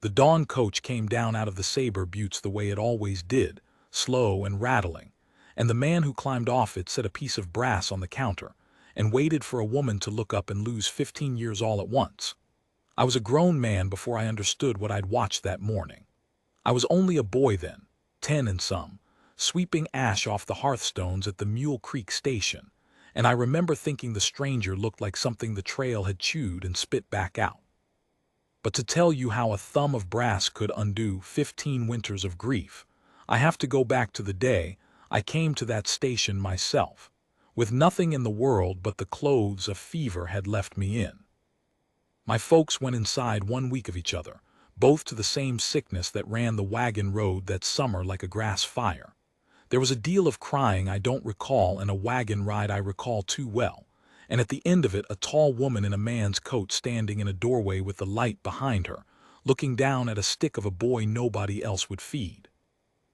The dawn coach came down out of the Sabre buttes the way it always did, slow and rattling, and the man who climbed off it set a piece of brass on the counter and waited for a woman to look up and lose 15 years all at once. I was a grown man before I understood what I'd watched that morning. I was only a boy then, 10 and some, sweeping ash off the hearthstones at the Mule Creek station, and I remember thinking the stranger looked like something the trail had chewed and spit back out. But to tell you how a thumb of brass could undo 15 winters of grief, I have to go back to the day I came to that station myself, with nothing in the world but the clothes a fever had left me in. My folks went inside 1 week of each other, both to the same sickness that ran the wagon road that summer like a grass fire. There was a deal of crying I don't recall and a wagon ride I recall too well, and at the end of it a tall woman in a man's coat standing in a doorway with the light behind her, looking down at a stick of a boy nobody else would feed.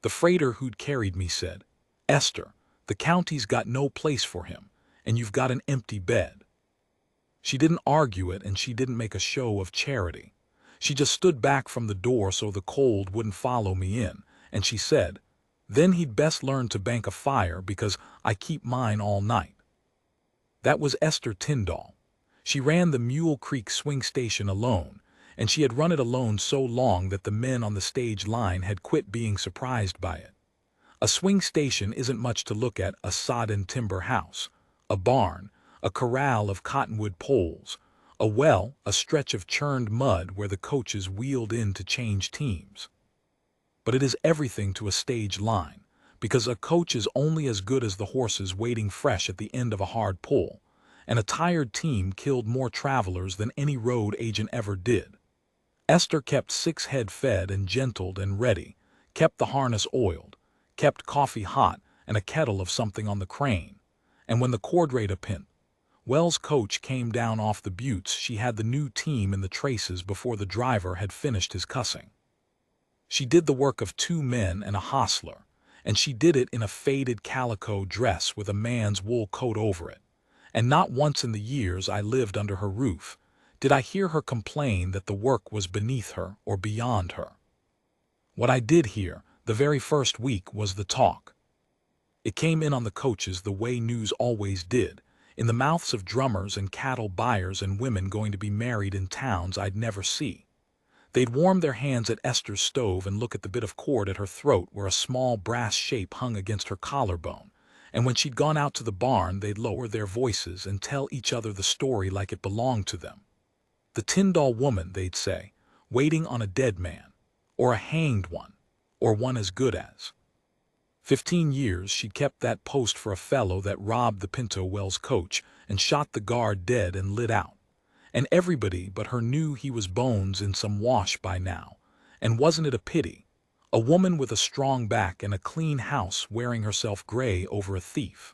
The freighter who'd carried me said, "Esther, the county's got no place for him, and you've got an empty bed." She didn't argue it and she didn't make a show of charity. She just stood back from the door so the cold wouldn't follow me in, and she said, "Then he'd best learn to bank a fire because I keep mine all night." That was Esther Tyndall. She ran the Mule Creek swing station alone, and she had run it alone so long that the men on the stage line had quit being surprised by it. A swing station isn't much to look at: a sodden timber house, a barn, a corral of cottonwood poles, a well, a stretch of churned mud where the coaches wheeled in to change teams. But it is everything to a stage line, because a coach is only as good as the horses waiting fresh at the end of a hard pull, and a tired team killed more travelers than any road agent ever did. Esther kept 6 head fed and gentled and ready, kept the harness oiled, kept coffee hot and a kettle of something on the crane, and when the cordrata pint, Wells' coach came down off the buttes, she had the new team in the traces before the driver had finished his cussing. She did the work of 2 men and a hostler, and she did it in a faded calico dress with a man's wool coat over it, and not once in the years I lived under her roof did I hear her complain that the work was beneath her or beyond her. What I did hear, the very first week, was the talk. It came in on the coaches the way news always did, in the mouths of drummers and cattle buyers and women going to be married in towns I'd never see. They'd warm their hands at Esther's stove and look at the bit of cord at her throat where a small brass shape hung against her collarbone, and when she'd gone out to the barn they'd lower their voices and tell each other the story like it belonged to them. "The Tyndall woman," they'd say, "waiting on a dead man, or a hanged one, or one as good as." 15 years she'd kept that post for a fellow that robbed the Pinto Wells coach and shot the guard dead and lit out, and everybody but her knew he was bones in some wash by now, and wasn't it a pity? A woman with a strong back and a clean house wearing herself gray over a thief.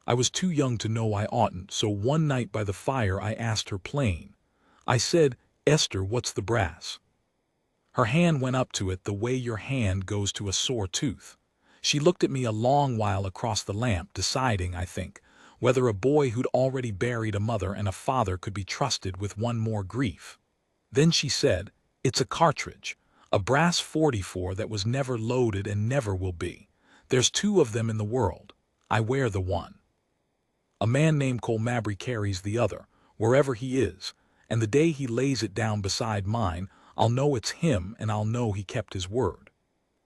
I was too young to know I oughtn't, so one night by the fire I asked her plain. I said, "Esther, what's the brass?" Her hand went up to it the way your hand goes to a sore tooth. She looked at me a long while across the lamp, deciding, I think, whether a boy who'd already buried a mother and a father could be trusted with one more grief. Then she said, "It's a Cartridge, a brass 44 that was never loaded and never will be. There's 2 of them in the world. I wear the one. A man named Cole Mabry carries the other, wherever he is, and the day he lays it down beside mine, I'll know it's him and I'll know he kept his word."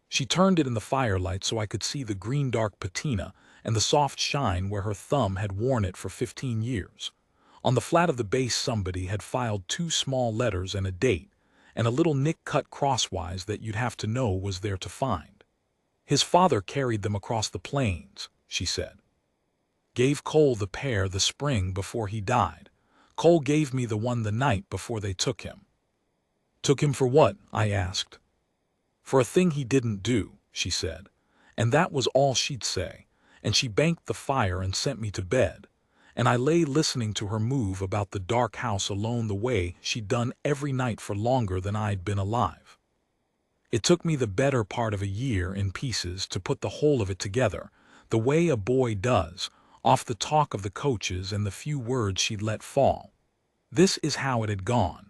She turned it in the firelight so I could see the green dark patina and the soft shine where her thumb had worn it for 15 years. On the flat of the base somebody had filed 2 small letters and a date, and a little nick cut crosswise that you'd have to know was there to find. "His father carried them across the plains," she said. "Gave Cole the pair the spring before he died. Cole gave me the one the night before they took him." "Took him for what?" I asked. "For a thing he didn't do," she said, and that was all she'd say, and she banked the fire and sent me to bed, and I lay listening to her move about the dark house alone the way she'd done every night for longer than I'd been alive. It took me the better part of a year in pieces to put the whole of it together, the way a boy does, off the talk of the coaches and the few words she'd let fall. This is how it had gone.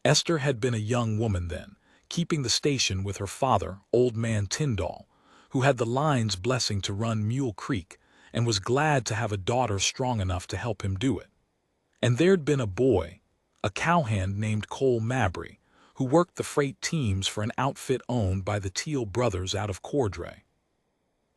Esther had been a young woman then, keeping the station with her father, Old Man Tyndall, who had the line's blessing to run Mule Creek and was glad to have a daughter strong enough to help him do it. And there'd been a boy, a cowhand named Cole Mabry, who worked the freight teams for an outfit owned by the Teal brothers out of Cordray.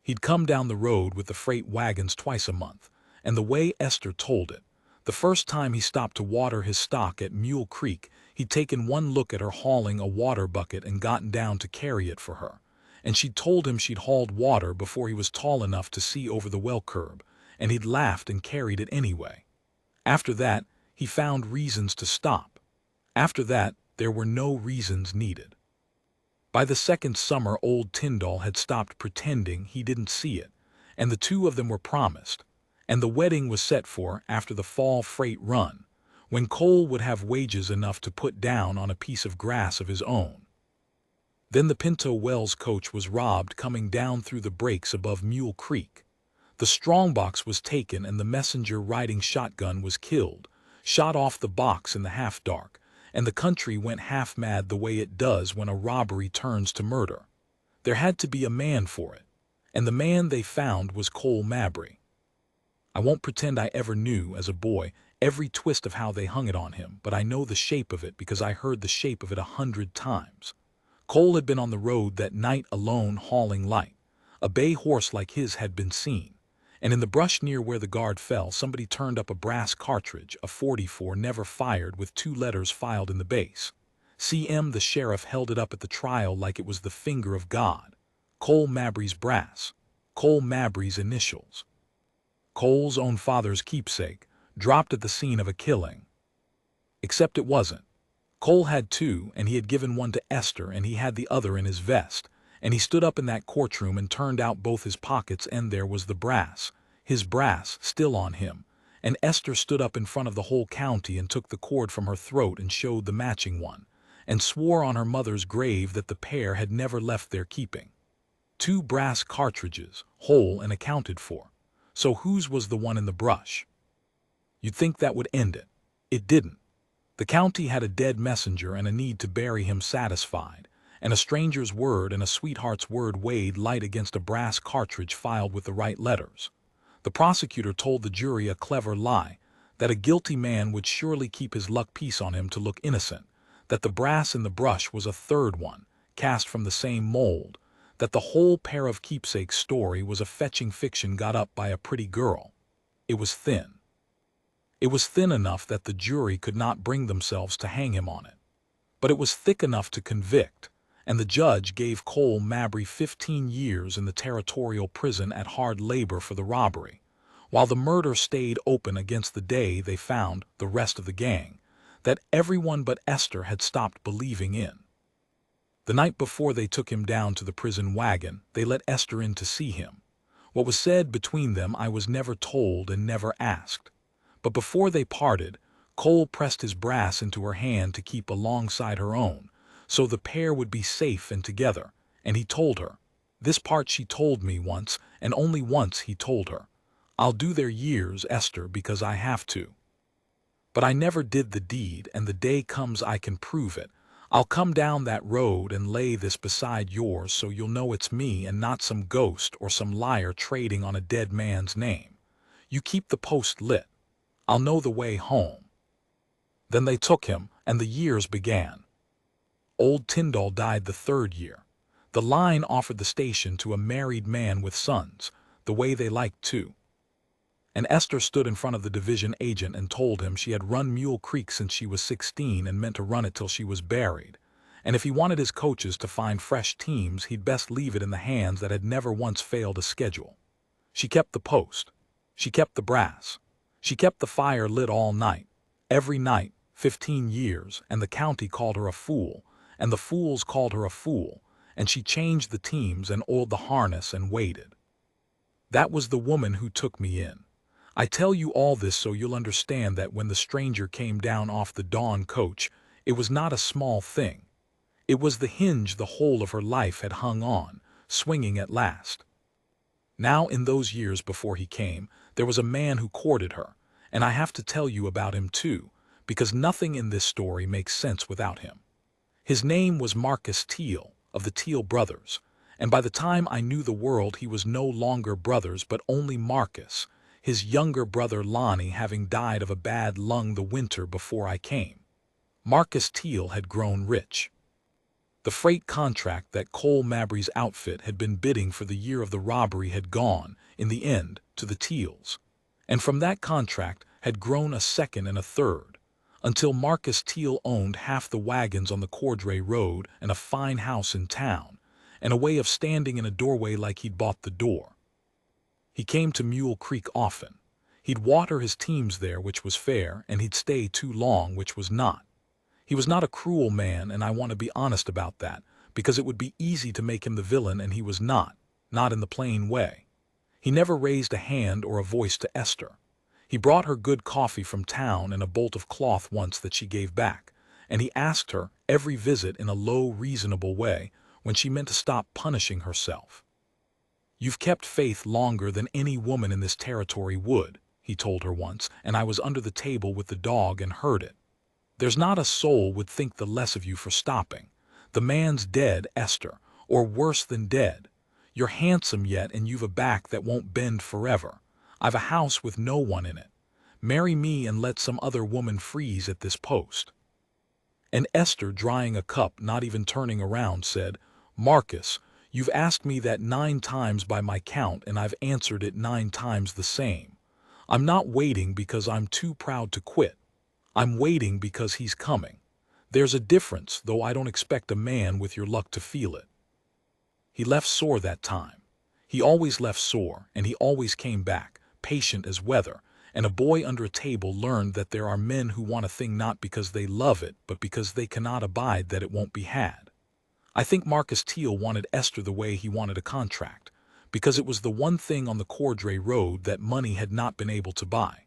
He'd come down the road with the freight wagons twice a month, and the way Esther told it, the first time he stopped to water his stock at Mule Creek, he'd taken one look at her hauling a water bucket and gotten down to carry it for her, and she'd told him she'd hauled water before he was tall enough to see over the well curb, and he'd laughed and carried it anyway. After that, he found reasons to stop. After that, there were no reasons needed. By the second summer, old Tyndall had stopped pretending he didn't see it, and the two of them were promised, and the wedding was set for after the fall freight run, when Cole would have wages enough to put down on a piece of grass of his own. Then the Pinto Wells coach was robbed coming down through the breaks above Mule Creek. The strongbox was taken and the messenger riding shotgun was killed, shot off the box in the half-dark, and the country went half-mad the way it does when a robbery turns to murder. There had to be a man for it, and the man they found was Cole Mabry. I won't pretend I ever knew, as a boy, every twist of how they hung it on him, but I know the shape of it because I heard the shape of it 100 times. Cole had been on the road that night alone hauling light. A bay horse like his had been seen, and in the brush near where the guard fell, somebody turned up a brass cartridge, a .44 never fired with 2 letters filed in the base. CM the sheriff held it up at the trial like it was the finger of God. Cole Mabry's brass. Cole Mabry's initials. Cole's own father's keepsake, dropped at the scene of a killing. Except it wasn't. Cole had 2, and he had given one to Esther, and he had the other in his vest, and he stood up in that courtroom and turned out both his pockets, and there was the brass, his brass, still on him, and Esther stood up in front of the whole county and took the cord from her throat and showed the matching one, and swore on her mother's grave that the pair had never left their keeping. 2 brass cartridges, whole and accounted for. So whose was the one in the brush? You'd think that would end it. It didn't. The county had a dead messenger and a need to bury him satisfied, and a stranger's word and a sweetheart's word weighed light against a brass cartridge filed with the right letters. The prosecutor told the jury a clever lie, that a guilty man would surely keep his luck piece on him to look innocent, that the brass in the brush was a third one, cast from the same mold, that the whole pair of keepsakes story was a fetching fiction got up by a pretty girl. It was thin. It was thin enough that the jury could not bring themselves to hang him on it. But it was thick enough to convict, and the judge gave Cole Mabry 15 years in the territorial prison at hard labor for the robbery, while the murder stayed open against the day they found the rest of the gang, that everyone but Esther had stopped believing in. The night before they took him down to the prison wagon, they let Esther in to see him. What was said between them I was never told and never asked. But before they parted, Cole pressed his brass into her hand to keep alongside her own, so the pair would be safe and together, and he told her. This part she told me once, and only once he told her. I'll do their years, Esther, because I have to. But I never did the deed, and the day comes I can prove it. I'll come down that road and lay this beside yours so you'll know it's me and not some ghost or some liar trading on a dead man's name. You keep the post lit. I'll know the way home. Then they took him, and the years began. Old Tyndall died the 3rd year. The line offered the station to a married man with sons, the way they liked to. And Esther stood in front of the division agent and told him she had run Mule Creek since she was 16 and meant to run it till she was buried, and if he wanted his coaches to find fresh teams, he'd best leave it in the hands that had never once failed a schedule. She kept the post. She kept the brass. She kept the fire lit all night, every night, 15 years, and the county called her a fool, and the fools called her a fool, and she changed the teams and oiled the harness and waited. That was the woman who took me in. I tell you all this so you'll understand that when the stranger came down off the dawn coach, it was not a small thing. It was the hinge the whole of her life had hung on, swinging at last. Now, in those years before he came, there was a man who courted her, and I have to tell you about him too, because nothing in this story makes sense without him. His name was Marcus Teal, of the Teal brothers, and by the time I knew the world he was no longer brothers but only Marcus, his younger brother Lonnie having died of a bad lung the winter before I came. Marcus Teal had grown rich. The freight contract that Cole Mabry's outfit had been bidding for the year of the robbery had gone, in the end, to the Teals, and from that contract had grown a second and a third, until Marcus Teal owned half the wagons on the Cordray Road and a fine house in town, and a way of standing in a doorway like he'd bought the door. He came to Mule Creek often. He'd water his teams there, which was fair, and he'd stay too long, which was not. He was not a cruel man, and I want to be honest about that, because it would be easy to make him the villain, and he was not in the plain way. He never raised a hand or a voice to Esther. He brought her good coffee from town and a bolt of cloth once that she gave back, and he asked her every visit in a low, reasonable way when she meant to stop punishing herself. "You've kept faith longer than any woman in this territory would," he told her once, and I was under the table with the dog and heard it. "There's not a soul would think the less of you for stopping. The man's dead, Esther, or worse than dead. You're handsome yet, and you've a back that won't bend forever. I've a house with no one in it. Marry me and let some other woman freeze at this post." And Esther, drying a cup, not even turning around, said, "Marcus, you've asked me that 9 times by my count, and I've answered it 9 times the same. I'm not waiting because I'm too proud to quit. I'm waiting because he's coming. There's a difference, though I don't expect a man with your luck to feel it." He left sore that time. He always left sore, and he always came back, patient as weather, and a boy under a table learned that there are men who want a thing not because they love it, but because they cannot abide that it won't be had. I think Marcus Teal wanted Esther the way he wanted a contract, because it was the one thing on the Cordray Road that money had not been able to buy.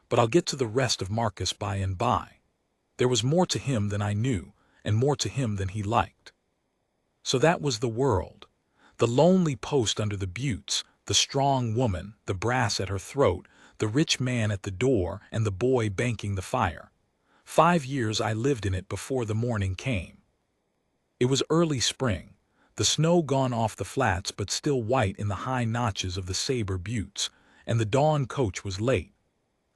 But I'll get to the rest of Marcus by and by. There was more to him than I knew, and more to him than he liked. So that was the world. The lonely post under the buttes, the strong woman, the brass at her throat, the rich man at the door, and the boy banking the fire. 5 years I lived in it before the morning came. It was early spring, the snow gone off the flats but still white in the high notches of the Sabre buttes, and the dawn coach was late.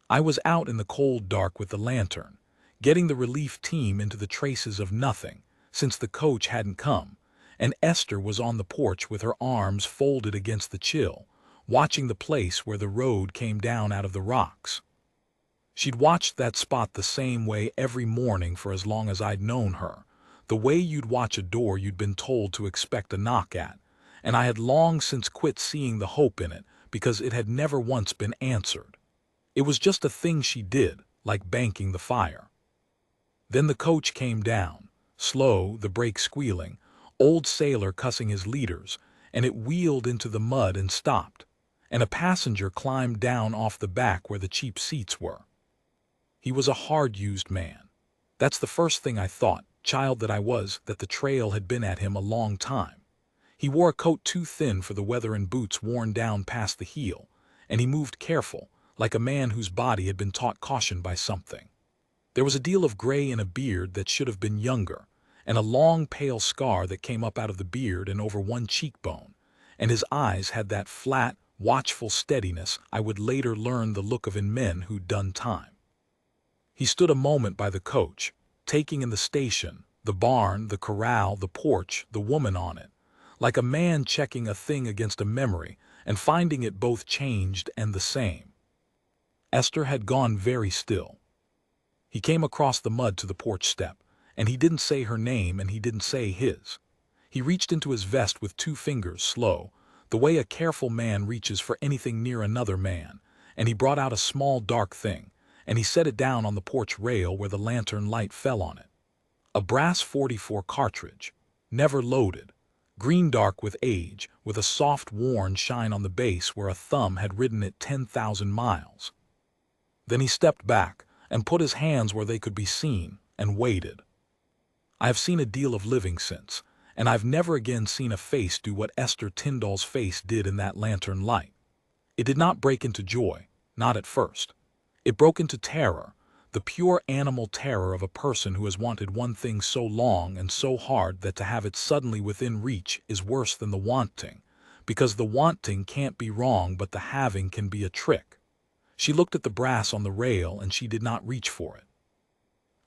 I was out in the cold dark with the lantern, getting the relief team into the traces of nothing, since the coach hadn't come, and Esther was on the porch with her arms folded against the chill, watching the place where the road came down out of the rocks. She'd watched that spot the same way every morning for as long as I'd known her, the way you'd watch a door you'd been told to expect a knock at, and I had long since quit seeing the hope in it because it had never once been answered. It was just a thing she did, like banking the fire. Then the coach came down, slow, the brakes squealing, old sailor cussing his leaders, and it wheeled into the mud and stopped, and a passenger climbed down off the back where the cheap seats were. He was a hard-used man. That's the first thing I thought, child that I was, that the trail had been at him a long time. He wore a coat too thin for the weather and boots worn down past the heel, and he moved careful, like a man whose body had been taught caution by something. There was a deal of gray in a beard that should have been younger, and a long pale scar that came up out of the beard and over one cheekbone, and his eyes had that flat, watchful steadiness I would later learn the look of in men who'd done time. He stood a moment by the coach, taking in the station, the barn, the corral, the porch, the woman on it, like a man checking a thing against a memory and finding it both changed and the same. Esther had gone very still. He came across the mud to the porch step, and he didn't say her name and he didn't say his. He reached into his vest with 2 fingers, slow, the way a careful man reaches for anything near another man, and he brought out a small dark thing, and he set it down on the porch rail where the lantern light fell on it. A brass .44 cartridge, never loaded, green dark with age, with a soft worn shine on the base where a thumb had ridden it 10,000 miles. Then he stepped back and put his hands where they could be seen and waited. I have seen a deal of living since, and I've never again seen a face do what Esther Tyndall's face did in that lantern light. It did not break into joy, not at first. It broke into terror, the pure animal terror of a person who has wanted one thing so long and so hard that to have it suddenly within reach is worse than the wanting, because the wanting can't be wrong but the having can be a trick. She looked at the brass on the rail and she did not reach for it.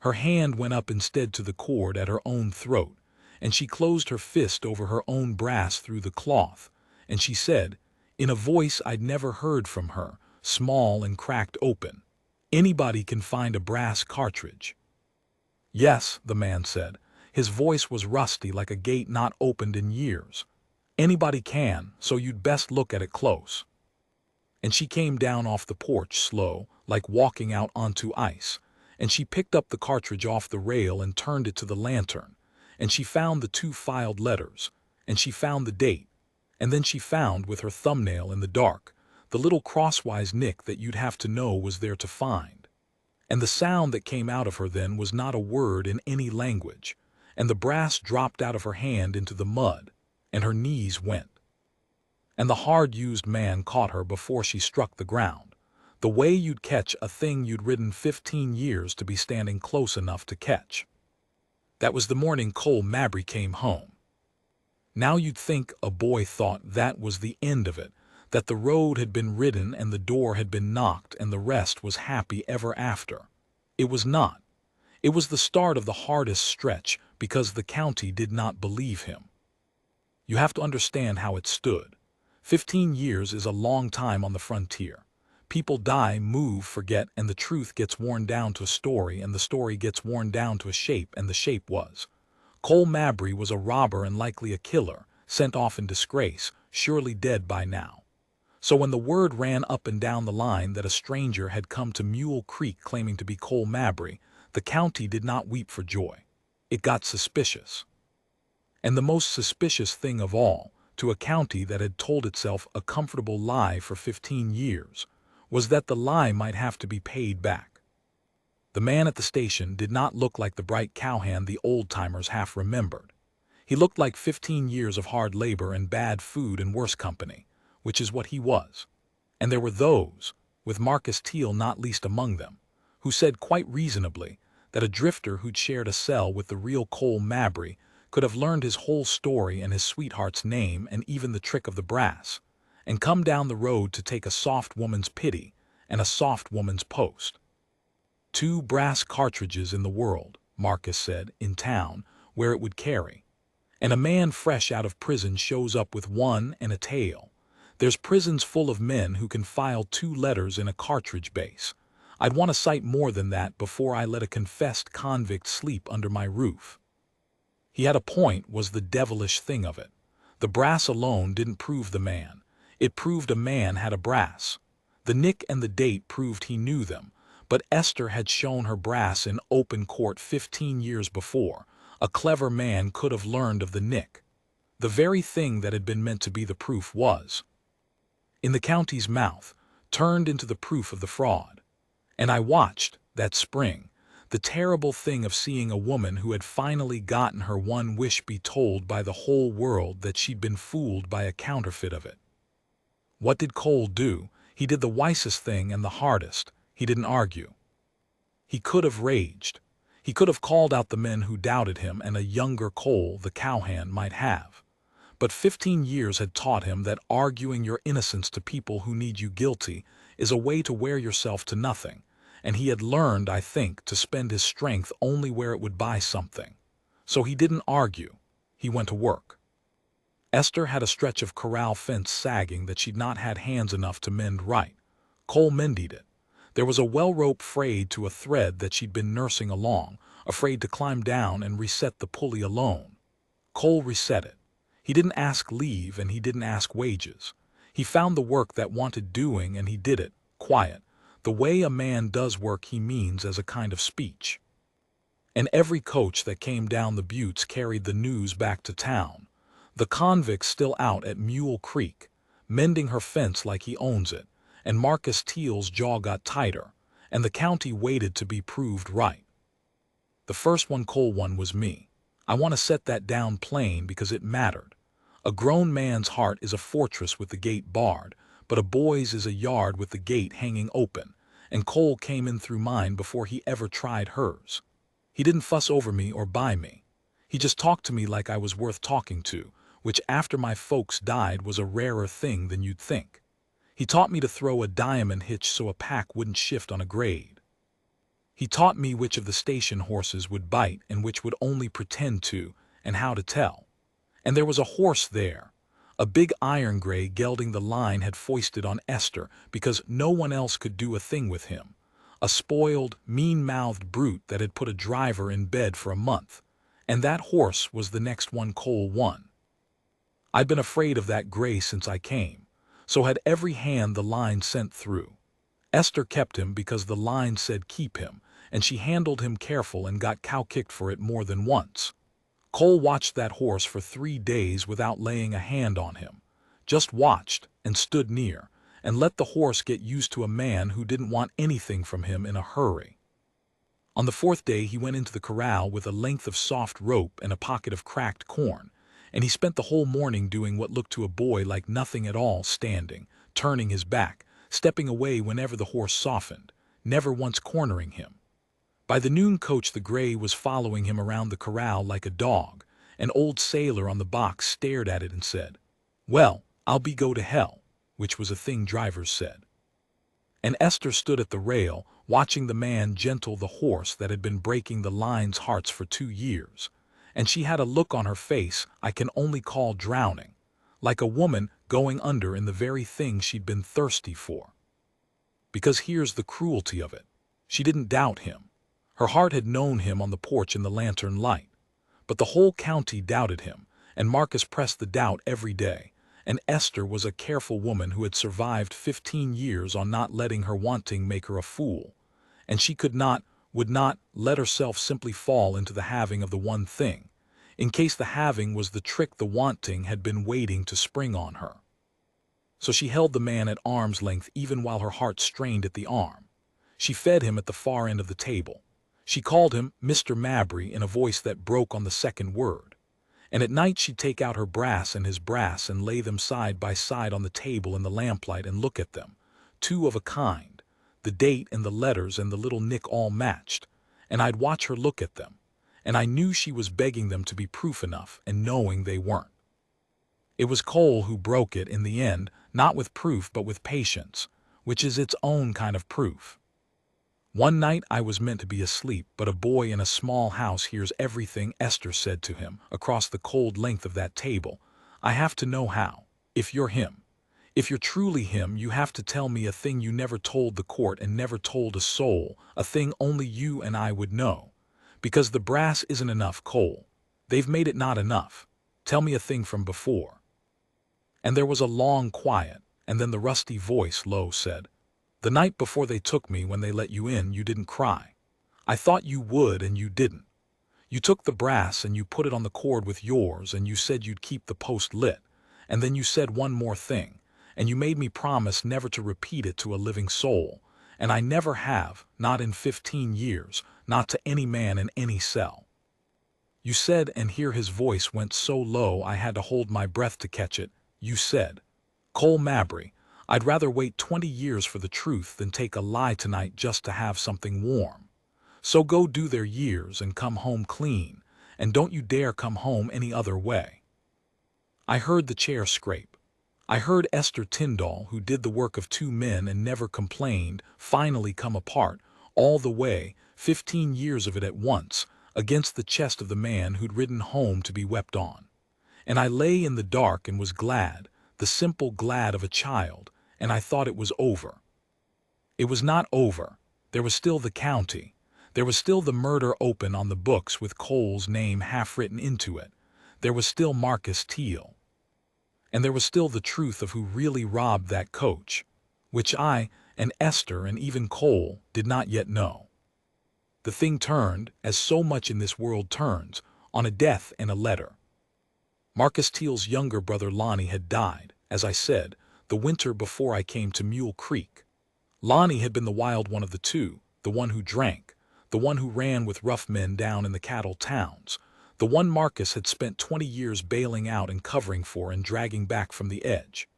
Her hand went up instead to the cord at her own throat, and she closed her fist over her own brass through the cloth, and she said, in a voice I'd never heard from her, small and cracked open, "Anybody can find a brass cartridge." "Yes," the man said. His voice was rusty like a gate not opened in years. "Anybody can, so you'd best look at it close." And she came down off the porch slow, like walking out onto ice, and she picked up the cartridge off the rail and turned it to the lantern, and she found the 2 filed letters, and she found the date, and then she found, with her thumbnail in the dark, the little crosswise nick that you'd have to know was there to find. And the sound that came out of her then was not a word in any language, and the brass dropped out of her hand into the mud, and her knees went. And the hard-used man caught her before she struck the ground, the way you'd catch a thing you'd ridden 15 years to be standing close enough to catch. That was the morning Cole Mabry came home. Now you'd think a boy thought that was the end of it, that the road had been ridden and the door had been knocked and the rest was happy ever after. It was not. It was the start of the hardest stretch because the county did not believe him. You have to understand how it stood. 15 years is a long time on the frontier. People die, move, forget, and the truth gets worn down to a story, and the story gets worn down to a shape, and the shape was. Cole Mabry was a robber and likely a killer, sent off in disgrace, surely dead by now. So when the word ran up and down the line that a stranger had come to Mule Creek claiming to be Cole Mabry, the county did not weep for joy. It got suspicious. And the most suspicious thing of all, to a county that had told itself a comfortable lie for 15 years, was that the lie might have to be paid back. The man at the station did not look like the bright cowhand the old-timers half remembered. He looked like 15 years of hard labor and bad food and worse company, which is what he was. And there were those, with Marcus Teal not least among them, who said quite reasonably that a drifter who'd shared a cell with the real Cole Mabry could have learned his whole story and his sweetheart's name and even the trick of the brass, and come down the road to take a soft woman's pity and a soft woman's post. 2 brass cartridges in the world, Marcus said, in town, where it would carry. And a man fresh out of prison shows up with one and a tail. There's prisons full of men who can file 2 letters in a cartridge base. I'd want to cite more than that before I let a confessed convict sleep under my roof. He had a point, was the devilish thing of it. The brass alone didn't prove the man. It proved a man had a brass. The nick and the date proved he knew them, but Esther had shown her brass in open court 15 years before. A clever man could have learned of the nick. The very thing that had been meant to be the proof was, in the county's mouth, turned into the proof of the fraud. And I watched, that spring, the terrible thing of seeing a woman who had finally gotten her one wish be told by the whole world that she'd been fooled by a counterfeit of it. What did Cole do? He did the wisest thing and the hardest. He didn't argue. He could have raged. He could have called out the men who doubted him, and a younger Cole, the cowhand, might have. But 15 years had taught him that arguing your innocence to people who need you guilty is a way to wear yourself to nothing, and he had learned, I think, to spend his strength only where it would buy something. So he didn't argue. He went to work. Esther had a stretch of corral fence sagging that she'd not had hands enough to mend right. Cole mended it. There was a well rope frayed to a thread that she'd been nursing along, afraid to climb down and reset the pulley alone. Cole reset it. He didn't ask leave and he didn't ask wages. He found the work that wanted doing and he did it, quiet, the way a man does work he means as a kind of speech. And every coach that came down the buttes carried the news back to town. The convict's still out at Mule Creek, mending her fence like he owns it, and Marcus Teal's jaw got tighter, and the county waited to be proved right. The first one Cole won was me. I want to set that down plain because it mattered. A grown man's heart is a fortress with the gate barred, but a boy's is a yard with the gate hanging open, and Cole came in through mine before he ever tried hers. He didn't fuss over me or buy me. He just talked to me like I was worth talking to, which after my folks died was a rarer thing than you'd think. He taught me to throw a diamond hitch so a pack wouldn't shift on a grade. He taught me which of the station horses would bite and which would only pretend to, and how to tell. And there was a horse there. A big iron gray gelding the line had foisted on Esther because no one else could do a thing with him. A spoiled, mean-mouthed brute that had put a driver in bed for a month. And that horse was the next one Cole won. I'd been afraid of that gray since I came, so had every hand the line sent through. Esther kept him because the line said keep him, and she handled him careful and got cow-kicked for it more than once. Cole watched that horse for 3 days without laying a hand on him. Just watched and stood near, and let the horse get used to a man who didn't want anything from him in a hurry. On the 4th day he went into the corral with a length of soft rope and a pocket of cracked corn, and he spent the whole morning doing what looked to a boy like nothing at all, standing, turning his back, stepping away whenever the horse softened, never once cornering him. By the noon coach the gray was following him around the corral like a dog. An old sailor on the box stared at it and said, "Well, I'll be go to hell," which was a thing drivers said. And Esther stood at the rail, watching the man gentle the horse that had been breaking the line's hearts for 2 years. And she had a look on her face I can only call drowning, like a woman going under in the very thing she'd been thirsty for. Because here's the cruelty of it. She didn't doubt him. Her heart had known him on the porch in the lantern light. But the whole county doubted him, and Marcus pressed the doubt every day. And Esther was a careful woman who had survived 15 years on not letting her wanting make her a fool. And she would not let herself simply fall into the having of the one thing, in case the having was the trick the wanting had been waiting to spring on her. So she held the man at arm's length even while her heart strained at the arm. She fed him at the far end of the table. She called him Mr. Mabry in a voice that broke on the second word. And at night she'd take out her brass and his brass and lay them side by side on the table in the lamplight and look at them, 2 of a kind, the date and the letters and the little nick all matched, and I'd watch her look at them, and I knew she was begging them to be proof enough and knowing they weren't. It was Cole who broke it in the end, not with proof but with patience, which is its own kind of proof. One night I was meant to be asleep, but a boy in a small house hears everything Esther said to him across the cold length of that table. I have to know how, if you're him. If you're truly him, you have to tell me a thing you never told the court and never told a soul, a thing only you and I would know. Because the brass isn't enough, Cole. They've made it not enough. Tell me a thing from before. And there was a long quiet, and then the rusty voice low said, "The night before they took me, when they let you in, you didn't cry. I thought you would and you didn't. You took the brass and you put it on the cord with yours and you said you'd keep the post lit. And then you said one more thing, and you made me promise never to repeat it to a living soul. And I never have, not in 15 years, not to any man in any cell. You said," and here his voice went so low I had to hold my breath to catch it, "you said, Cole Mabry, I'd rather wait 20 years for the truth than take a lie tonight just to have something warm. So go do their years and come home clean, and don't you dare come home any other way." I heard the chair scrape. I heard Esther Tyndall, who did the work of 2 men and never complained, finally come apart, all the way, 15 years of it at once, against the chest of the man who'd ridden home to be wept on. And I lay in the dark and was glad, the simple glad of a child, and I thought it was over. It was not over. There was still the county. There was still the murder open on the books with Cole's name half written into it. There was still Marcus Teal. And there was still the truth of who really robbed that coach, which I and Esther and even Cole did not yet know. The thing turned, as so much in this world turns, on a death and a letter. Marcus Teal's younger brother Lonnie had died, as I said, the winter before I came to Mule Creek. Lonnie had been the wild one of the 2, the one who drank, the one who ran with rough men down in the cattle towns, the one Marcus had spent 20 years bailing out and covering for and dragging back from the edge.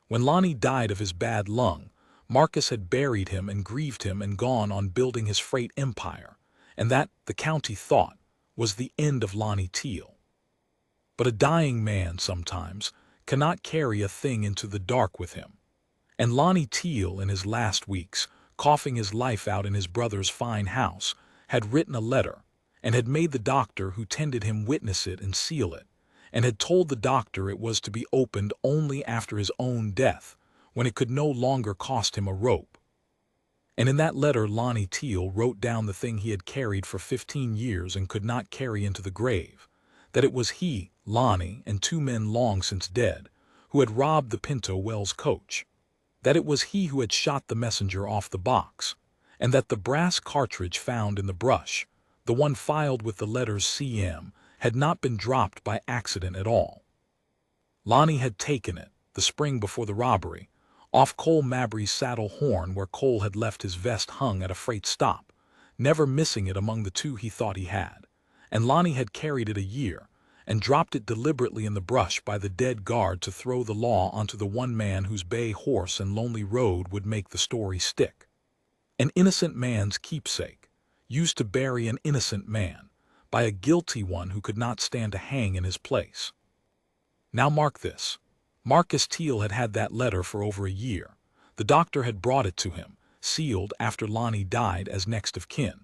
When Lonnie died of his bad lung, Marcus had buried him and grieved him and gone on building his freight empire, and that, the county thought, was the end of Lonnie Teal. But a dying man, sometimes, cannot carry a thing into the dark with him. And Lonnie Teal, in his last weeks, coughing his life out in his brother's fine house, had written a letter, and had made the doctor who tended him witness it and seal it, and had told the doctor it was to be opened only after his own death, when it could no longer cost him a rope. And in that letter Lonnie Teal wrote down the thing he had carried for 15 years and could not carry into the grave, that it was he, Lonnie, and 2 men long since dead, who had robbed the Pinto Wells coach, that it was he who had shot the messenger off the box, and that the brass cartridge found in the brush, the one filed with the letters CM, had not been dropped by accident at all. Lonnie had taken it, the spring before the robbery, off Cole Mabry's saddle horn where Cole had left his vest hung at a freight stop, never missing it among the 2 he thought he had, and Lonnie had carried it a year, and dropped it deliberately in the brush by the dead guard to throw the law onto the one man whose bay horse and lonely road would make the story stick. An innocent man's keepsake, used to bury an innocent man, by a guilty one who could not stand to hang in his place. Now mark this. Marcus Teal had had that letter for over a year. The doctor had brought it to him, sealed after Lonnie died as next of kin.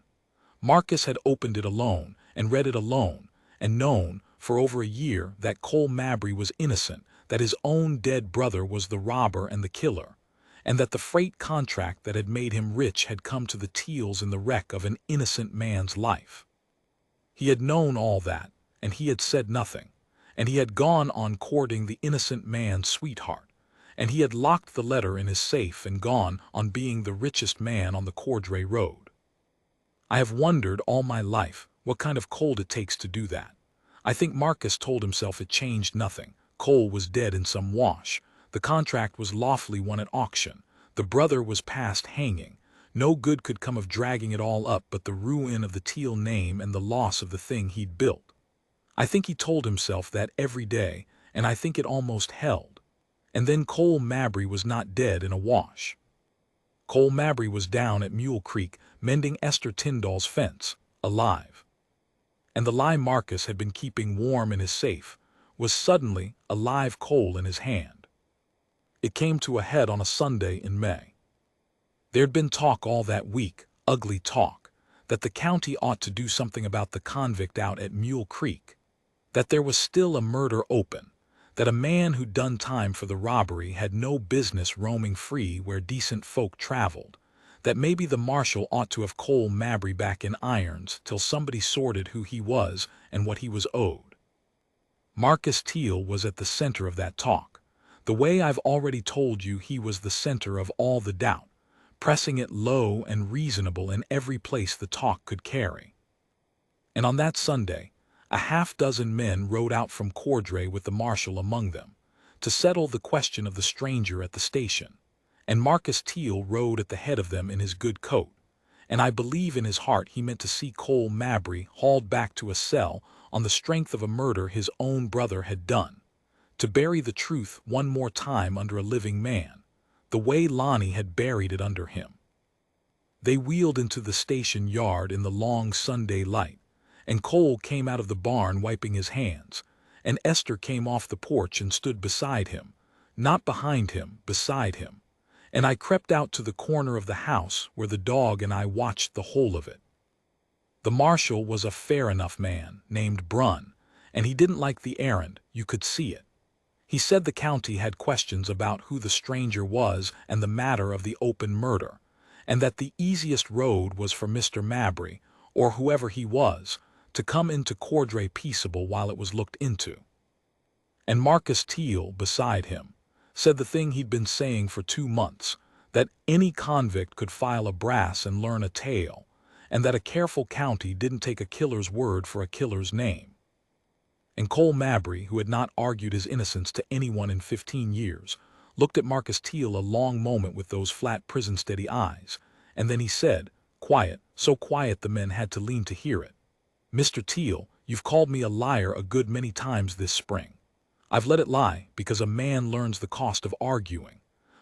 Marcus had opened it alone, and read it alone, and known, for over a year, that Cole Mabry was innocent, that his own dead brother was the robber and the killer, and that the freight contract that had made him rich had come to the Teals in the wreck of an innocent man's life. He had known all that, and he had said nothing, and he had gone on courting the innocent man's sweetheart, and he had locked the letter in his safe and gone on being the richest man on the Cordray Road. I have wondered all my life what kind of cold it takes to do that. I think Marcus told himself it changed nothing. Cole was dead in some wash. The contract was lawfully won at auction. The brother was past hanging. No good could come of dragging it all up but the ruin of the Teal name and the loss of the thing he'd built. I think he told himself that every day, and I think it almost held. And then Cole Mabry was not dead in a wash. Cole Mabry was down at Mule Creek mending Esther Tyndall's fence, alive. And the lie Marcus had been keeping warm in his safe was suddenly a live coal in his hand. It came to a head on a Sunday in May. There'd been talk all that week, ugly talk, that the county ought to do something about the convict out at Mule Creek, that there was still a murder open, that a man who'd done time for the robbery had no business roaming free where decent folk traveled, that maybe the marshal ought to have Cole Mabry back in irons till somebody sorted who he was and what he was owed. Marcus Teal was at the center of that talk. The way I've already told you, he was the center of all the doubt, pressing it low and reasonable in every place the talk could carry. And on that Sunday, a half-dozen men rode out from Cordray with the marshal among them, to settle the question of the stranger at the station, and Marcus Teal rode at the head of them in his good coat, and I believe in his heart he meant to see Cole Mabry hauled back to a cell on the strength of a murder his own brother had done, to bury the truth one more time under a living man, the way Lonnie had buried it under him. They wheeled into the station yard in the long Sunday light, and Cole came out of the barn wiping his hands, and Esther came off the porch and stood beside him, not behind him, beside him, and I crept out to the corner of the house where the dog and I watched the whole of it. The marshal was a fair enough man, named Brunn, and he didn't like the errand, you could see it. He said the county had questions about who the stranger was and the matter of the open murder, and that the easiest road was for Mr. Mabry, or whoever he was, to come into Cordray peaceable while it was looked into. And Marcus Teal, beside him, said the thing he'd been saying for 2 months, that any convict could file a brass and learn a tale, and that a careful county didn't take a killer's word for a killer's name. And Cole Mabry, who had not argued his innocence to anyone in 15 years, looked at Marcus Teal a long moment with those flat prison-steady eyes, and then he said, quiet, so quiet the men had to lean to hear it, "Mr. Teal, you've called me a liar a good many times this spring. I've let it lie because a man learns the cost of arguing.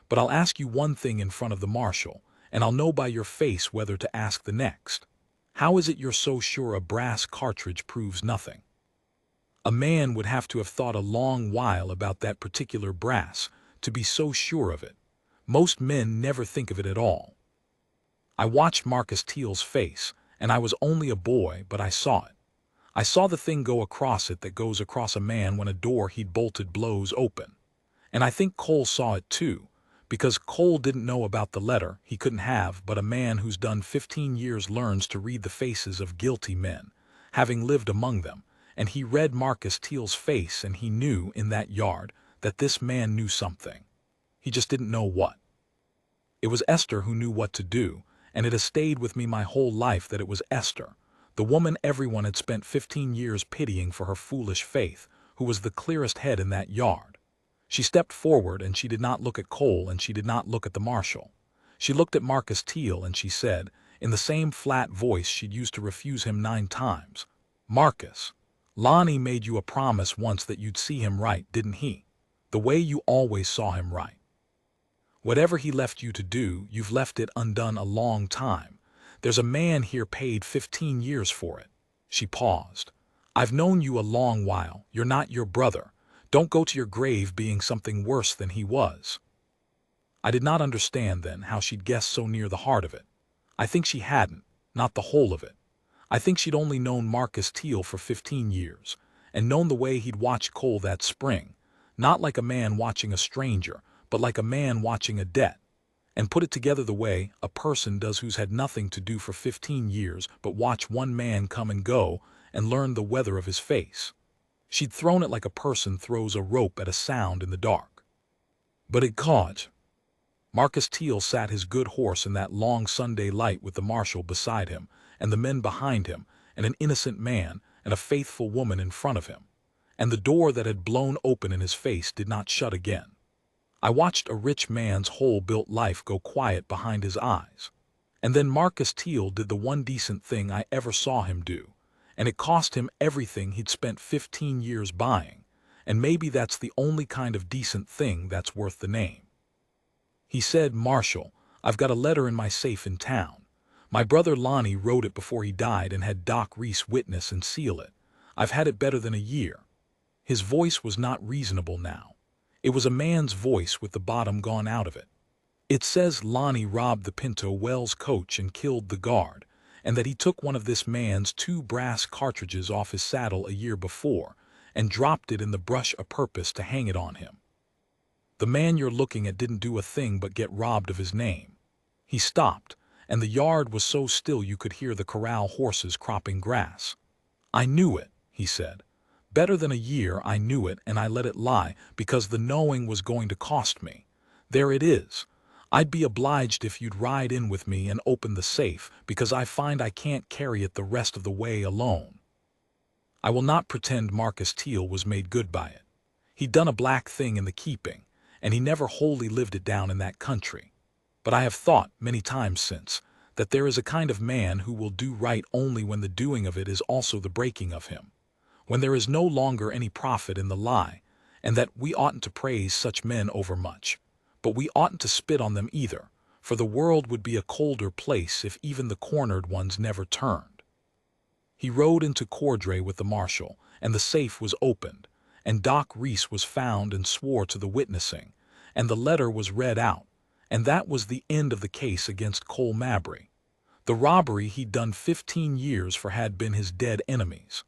But I'll ask you one thing in front of the marshal, and I'll know by your face whether to ask the next. How is it you're so sure a brass cartridge proves nothing? A man would have to have thought a long while about that particular brass to be so sure of it. Most men never think of it at all. I watched Marcus Teal's face, and I was only a boy, but I saw it. I saw the thing go across it that goes across a man when a door he'd bolted blows open. And I think Cole saw it too, because Cole didn't know about the letter he couldn't have, but a man who's done 15 years learns to read the faces of guilty men, having lived among them, and he read Marcus Teal's face and he knew in that yard that this man knew something. He just didn't know what. It was Esther who knew what to do, and it has stayed with me my whole life that it was Esther, the woman everyone had spent 15 years pitying for her foolish faith, who was the clearest head in that yard. She stepped forward and she did not look at Cole and she did not look at the marshal. She looked at Marcus Teal and she said, in the same flat voice she'd used to refuse him 9 times, "Marcus, Lonnie made you a promise once that you'd see him right, didn't he? The way you always saw him right. Whatever he left you to do, you've left it undone a long time. There's a man here paid 15 years for it." She paused. "I've known you a long while. You're not your brother. Don't go to your grave being something worse than he was." I did not understand then how she'd guessed so near the heart of it. I think she hadn't, not the whole of it. I think she'd only known Marcus Teal for 15 years, and known the way he'd watched Cole that spring, not like a man watching a stranger, but like a man watching a debt, and put it together the way a person does who's had nothing to do for 15 years but watch one man come and go and learn the weather of his face. She'd thrown it like a person throws a rope at a sound in the dark. But it caught. Marcus Teal sat his good horse in that long Sunday light with the marshal beside him, and the men behind him, and an innocent man and a faithful woman in front of him. And the door that had blown open in his face did not shut again. I watched a rich man's whole built life go quiet behind his eyes. And then Marcus Teal did the one decent thing I ever saw him do, and it cost him everything he'd spent 15 years buying, and maybe that's the only kind of decent thing that's worth the name. He said, "Marshal, I've got a letter in my safe in town. My brother Lonnie wrote it before he died and had Doc Reese witness and seal it. I've had it better than a year." His voice was not reasonable now. It was a man's voice with the bottom gone out of it. "It says Lonnie robbed the Pinto Wells coach and killed the guard, and that he took one of this man's 2 brass cartridges off his saddle a year before and dropped it in the brush a purpose to hang it on him. The man you're looking at didn't do a thing but get robbed of his name." He stopped, and the yard was so still you could hear the corral horses cropping grass. "I knew it," he said. "Better than a year I knew it, and I let it lie because the knowing was going to cost me. There it is. I'd be obliged if you'd ride in with me and open the safe, because I find I can't carry it the rest of the way alone." I will not pretend Marcus Teal was made good by it. He'd done a black thing in the keeping, and he never wholly lived it down in that country. But I have thought, many times since, that there is a kind of man who will do right only when the doing of it is also the breaking of him, when there is no longer any profit in the lie, and that we oughtn't to praise such men overmuch, but we oughtn't to spit on them either, for the world would be a colder place if even the cornered ones never turned. He rode into Cordray with the marshal, and the safe was opened, and Doc Reese was found and swore to the witnessing, and the letter was read out, and that was the end of the case against Cole Mabry. The robbery he'd done 15 years for had been his dead enemies.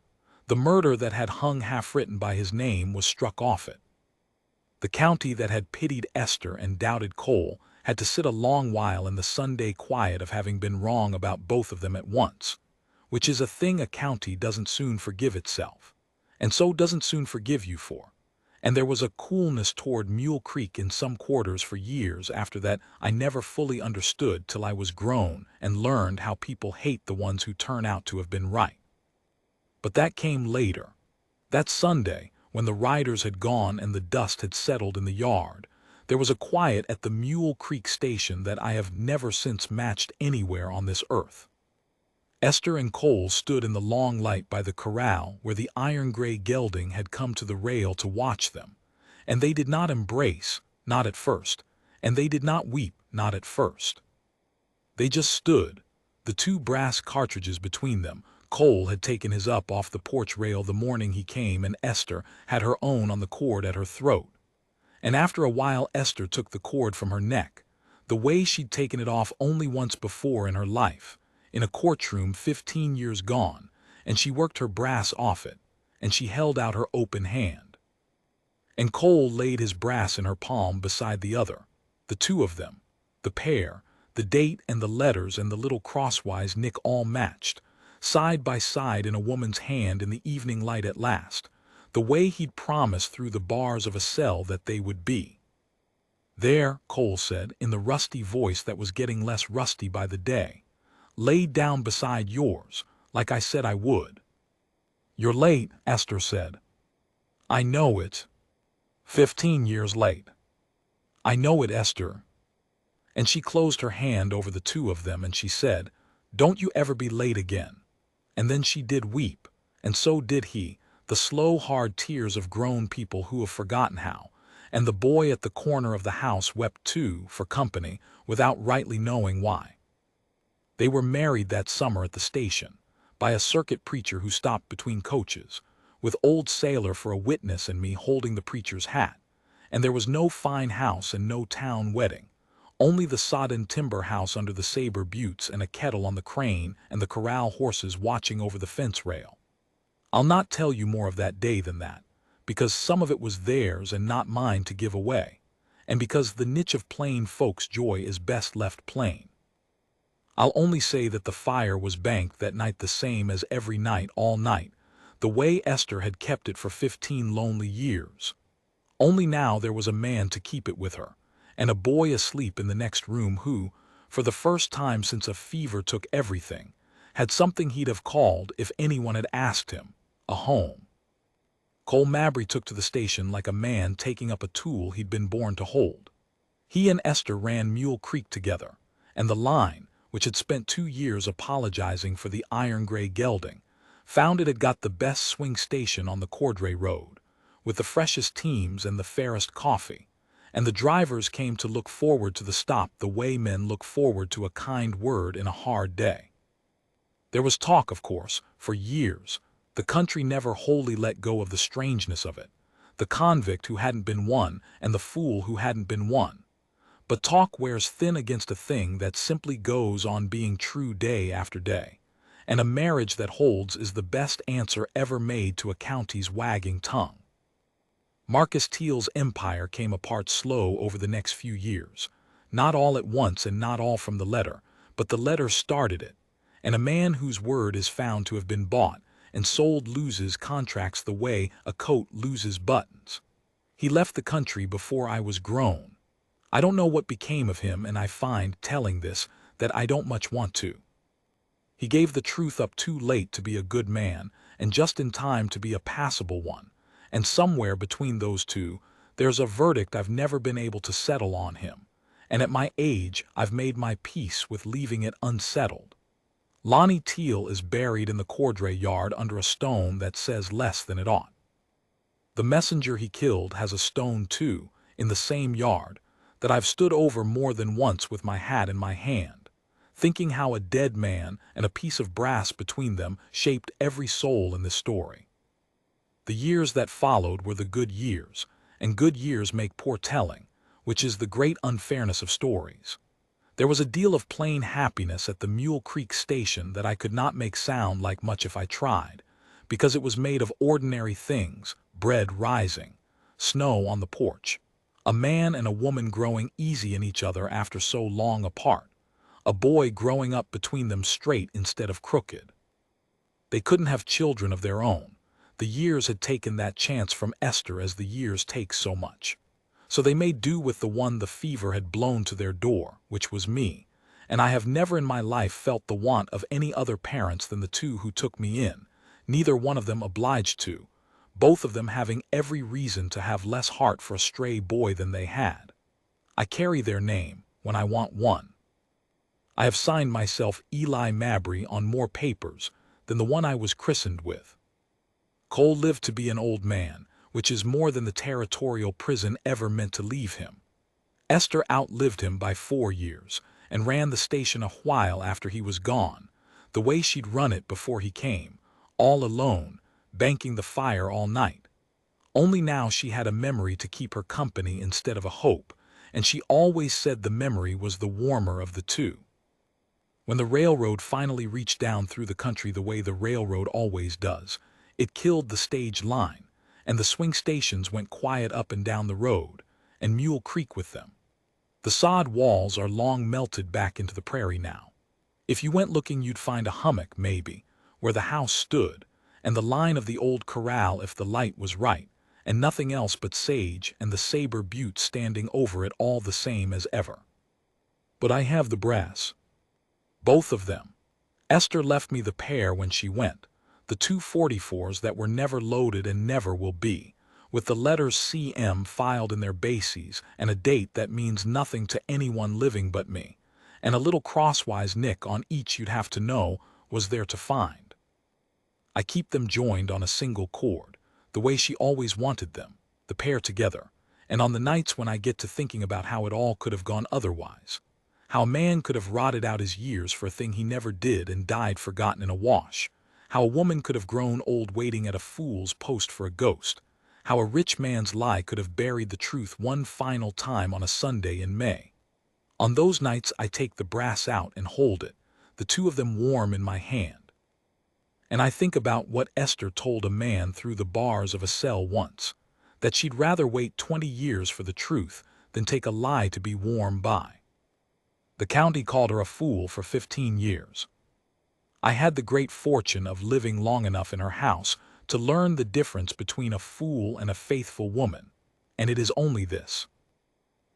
The murder that had hung half-written by his name was struck off it. The county that had pitied Esther and doubted Cole had to sit a long while in the Sunday quiet of having been wrong about both of them at once, which is a thing a county doesn't soon forgive itself, and so doesn't soon forgive you for. And there was a coolness toward Mule Creek in some quarters for years after that I never fully understood till I was grown and learned how people hate the ones who turn out to have been right. But that came later. That Sunday, when the riders had gone and the dust had settled in the yard, there was a quiet at the Mule Creek station that I have never since matched anywhere on this earth. Esther and Cole stood in the long light by the corral where the iron-gray gelding had come to the rail to watch them, and they did not embrace, not at first, And they did not weep, not at first. They just stood, the two brass cartridges between them. Cole had taken his up off the porch rail the morning he came, and Esther had her own on the cord at her throat. And after a while Esther took the cord from her neck, the way she'd taken it off only once before in her life, in a courtroom 15 years gone, and she worked her brass off it, and she held out her open hand. And Cole laid his brass in her palm beside the other, the two of them, the pair, the date and the letters and the little crosswise nick all matched, side by side in a woman's hand in the evening light at last, the way he'd promised through the bars of a cell that they would be. There, Cole said, in the rusty voice that was getting less rusty by the day, laid down beside yours, like I said I would. You're late, Esther said. I know it. 15 years late. I know it, Esther. And she closed her hand over the two of them and she said, don't you ever be late again. And then she did weep, and so did he, the slow, hard tears of grown people who have forgotten how, and the boy at the corner of the house wept too, for company, without rightly knowing why. They were married that summer at the station, by a circuit preacher who stopped between coaches, with old Sailor for a witness and me holding the preacher's hat, and there was no fine house and no town wedding, only the sodden timber house under the Sabre buttes and a kettle on the crane and the corral horses watching over the fence rail. I'll not tell you more of that day than that, because some of it was theirs and not mine to give away, and because the niche of plain folks' joy is best left plain. I'll only say that the fire was banked that night the same as every night all night, the way Esther had kept it for 15 lonely years. Only now there was a man to keep it with her, and a boy asleep in the next room who, for the first time since a fever took everything, had something he'd have called, if anyone had asked him, a home. Cole Mabry took to the station like a man taking up a tool he'd been born to hold. He and Esther ran Mule Creek together, and the line, which had spent 2 years apologizing for the iron-gray gelding, found it had got the best swing station on the Cordray Road, with the freshest teams and the fairest coffee, and the drivers came to look forward to the stop the way men look forward to a kind word in a hard day. There was talk, of course, for years. The country never wholly let go of the strangeness of it, the convict who hadn't been won and the fool who hadn't been won. But talk wears thin against a thing that simply goes on being true day after day, and a marriage that holds is the best answer ever made to a county's wagging tongue. Marcus Teal's empire came apart slow over the next few years, not all at once and not all from the letter, but the letter started it, and a man whose word is found to have been bought and sold loses contracts the way a coat loses buttons. He left the country before I was grown. I don't know what became of him, and I find, telling this, that I don't much want to. He gave the truth up too late to be a good man, and just in time to be a passable one, and somewhere between those two, there's a verdict I've never been able to settle on him, and at my age I've made my peace with leaving it unsettled. Lonnie Teal is buried in the Cordray yard under a stone that says less than it ought. The messenger he killed has a stone too, in the same yard, that I've stood over more than once with my hat in my hand, thinking how a dead man and a piece of brass between them shaped every soul in this story. The years that followed were the good years, and good years make poor telling, which is the great unfairness of stories. There was a deal of plain happiness at the Mule Creek station that I could not make sound like much if I tried, because it was made of ordinary things, bread rising, snow on the porch, a man and a woman growing easy in each other after so long apart, a boy growing up between them straight instead of crooked. They couldn't have children of their own. The years had taken that chance from Esther, as the years take so much. So they made do with the one the fever had blown to their door, which was me, and I have never in my life felt the want of any other parents than the two who took me in, neither one of them obliged to, both of them having every reason to have less heart for a stray boy than they had. I carry their name when I want one. I have signed myself Eli Mabry on more papers than the one I was christened with. Cole lived to be an old man, which is more than the territorial prison ever meant to leave him. Esther outlived him by 4 years, and ran the station a while after he was gone, the way she'd run it before he came, all alone, banking the fire all night. Only now she had a memory to keep her company instead of a hope, and she always said the memory was the warmer of the two. When the railroad finally reached down through the country the way the railroad always does, it killed the stage line, and the swing stations went quiet up and down the road, and Mule Creek with them. The sod walls are long melted back into the prairie now. If you went looking you'd find a hummock, maybe, where the house stood, and the line of the old corral if the light was right, and nothing else but sage and the Saber Butte standing over it all the same as ever. But I have the brass. Both of them. Esther left me the pair when she went, the 244s that were never loaded and never will be, with the letters CM filed in their bases and a date that means nothing to anyone living but me, and a little crosswise nick on each you'd have to know was there to find. I keep them joined on a single cord, the way she always wanted them, the pair together, and on the nights when I get to thinking about how it all could have gone otherwise, how a man could have rotted out his years for a thing he never did and died forgotten in a wash, how a woman could have grown old waiting at a fool's post for a ghost, how a rich man's lie could have buried the truth one final time on a Sunday in May. On those nights I take the brass out and hold it, the two of them warm in my hand. And I think about what Esther told a man through the bars of a cell once, that she'd rather wait 20 years for the truth than take a lie to be warm by. The county called her a fool for 15 years. I had the great fortune of living long enough in her house to learn the difference between a fool and a faithful woman, and it is only this.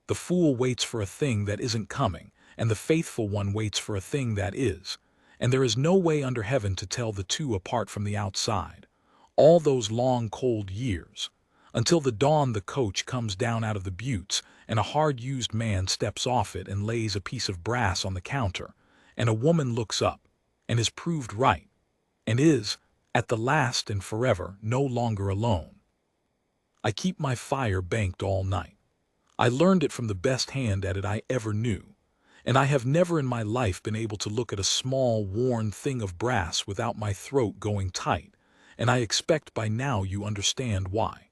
The fool waits for a thing that isn't coming, and the faithful one waits for a thing that is, and there is no way under heaven to tell the two apart from the outside, all those long cold years, until the dawn the coach comes down out of the buttes and a hard-used man steps off it and lays a piece of brass on the counter, and a woman looks up, and is proved right, and is, at the last and forever, no longer alone. I keep my fire banked all night. I learned it from the best hand at it I ever knew, and I have never in my life been able to look at a small, worn thing of brass without my throat going tight, and I expect by now you understand why.